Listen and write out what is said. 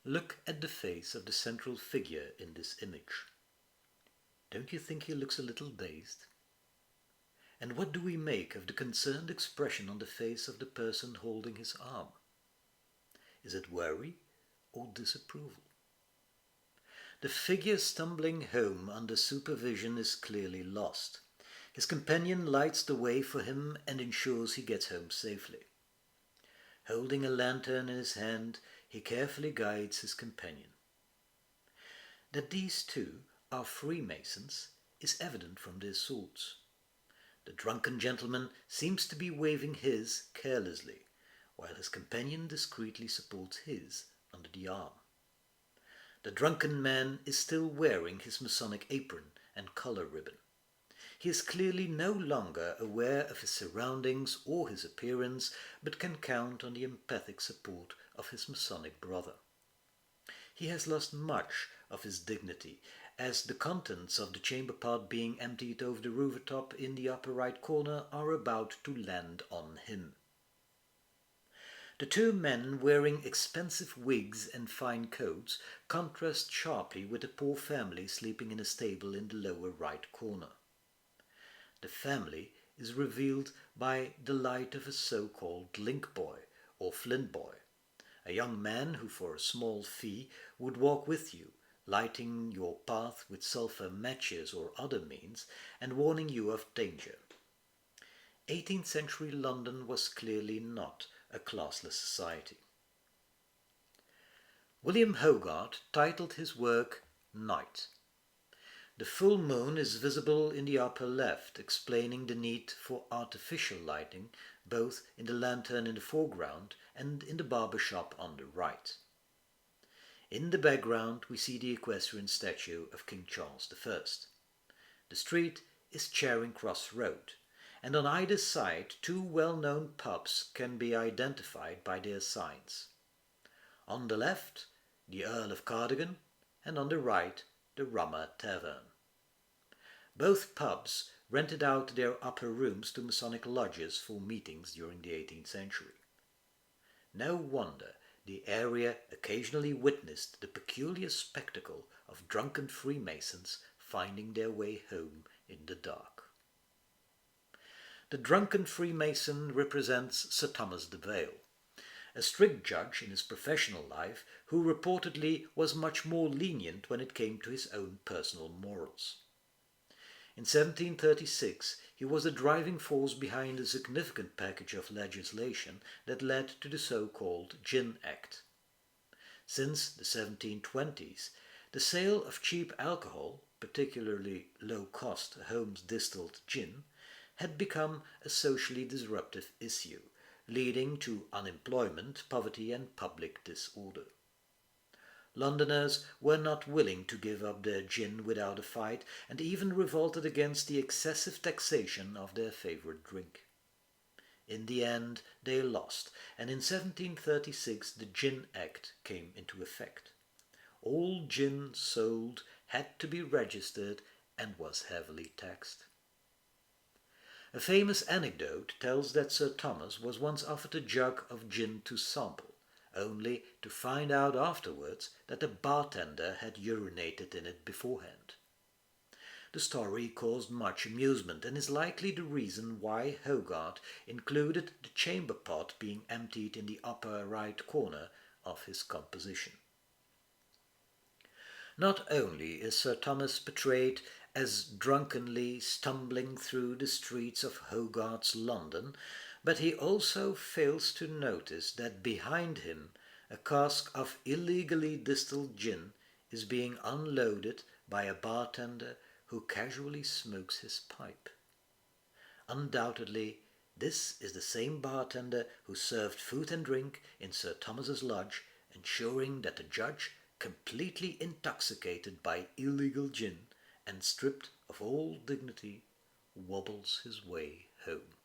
Look at the face of the central figure in this image. Don't you think he looks a little dazed? And what do we make of the concerned expression on the face of the person holding his arm? Is it worry or disapproval? The figure stumbling home under supervision is clearly lost. His companion lights the way for him and ensures he gets home safely. Holding a lantern in his hand, he carefully guides his companion. That these two are Freemasons is evident from their swords. The drunken gentleman seems to be waving his carelessly, while his companion discreetly supports his under the arm. The drunken man is still wearing his Masonic apron and collar ribbon. He is clearly no longer aware of his surroundings or his appearance, but can count on the empathic support of his Masonic brother. He has lost much of his dignity, as the contents of the chamber pot being emptied over the rooftop in the upper right corner are about to land on him. The two men wearing expensive wigs and fine coats contrast sharply with the poor family sleeping in a stable in the lower right corner. The family is revealed by the light of a so-called link boy or flint boy, a young man who for a small fee would walk with you, lighting your path with sulphur matches or other means and warning you of danger. 18th century London was clearly not a classless society. William Hogarth titled his work Night. The full moon is visible in the upper left, explaining the need for artificial lighting both in the lantern in the foreground and in the barber shop on the right. In the background we see the equestrian statue of King Charles I. The street is Charing Cross Road, and on either side two well-known pubs can be identified by their signs. On the left, the Earl of Cardigan, and on the right, the Rummer Tavern. Both pubs rented out their upper rooms to Masonic lodges for meetings during the 18th century. No wonder the area occasionally witnessed the peculiar spectacle of drunken Freemasons finding their way home in the dark. The drunken Freemason represents Sir Thomas de Vale, a strict judge in his professional life who reportedly was much more lenient when it came to his own personal morals. In 1736 he was the driving force behind a significant package of legislation that led to the so-called Gin Act. Since the 1720s, the sale of cheap alcohol, particularly low-cost Holmes distilled gin, had become a socially disruptive issue, leading to unemployment, poverty and public disorder. Londoners were not willing to give up their gin without a fight and even revolted against the excessive taxation of their favourite drink. In the end they lost, and in 1736 the Gin Act came into effect. All gin sold had to be registered and was heavily taxed. A famous anecdote tells that Sir Thomas was once offered a jug of gin to sample, only to find out afterwards that the bartender had urinated in it beforehand. The story caused much amusement and is likely the reason why Hogarth included the chamber pot being emptied in the upper right corner of his composition. Not only is Sir Thomas portrayed as drunkenly stumbling through the streets of Hogarth's London, but he also fails to notice that behind him a cask of illegally distilled gin is being unloaded by a bartender who casually smokes his pipe. Undoubtedly, this is the same bartender who served food and drink in Sir Thomas's lodge, ensuring that the judge, completely intoxicated by illegal gin and stripped of all dignity, wobbles his way home.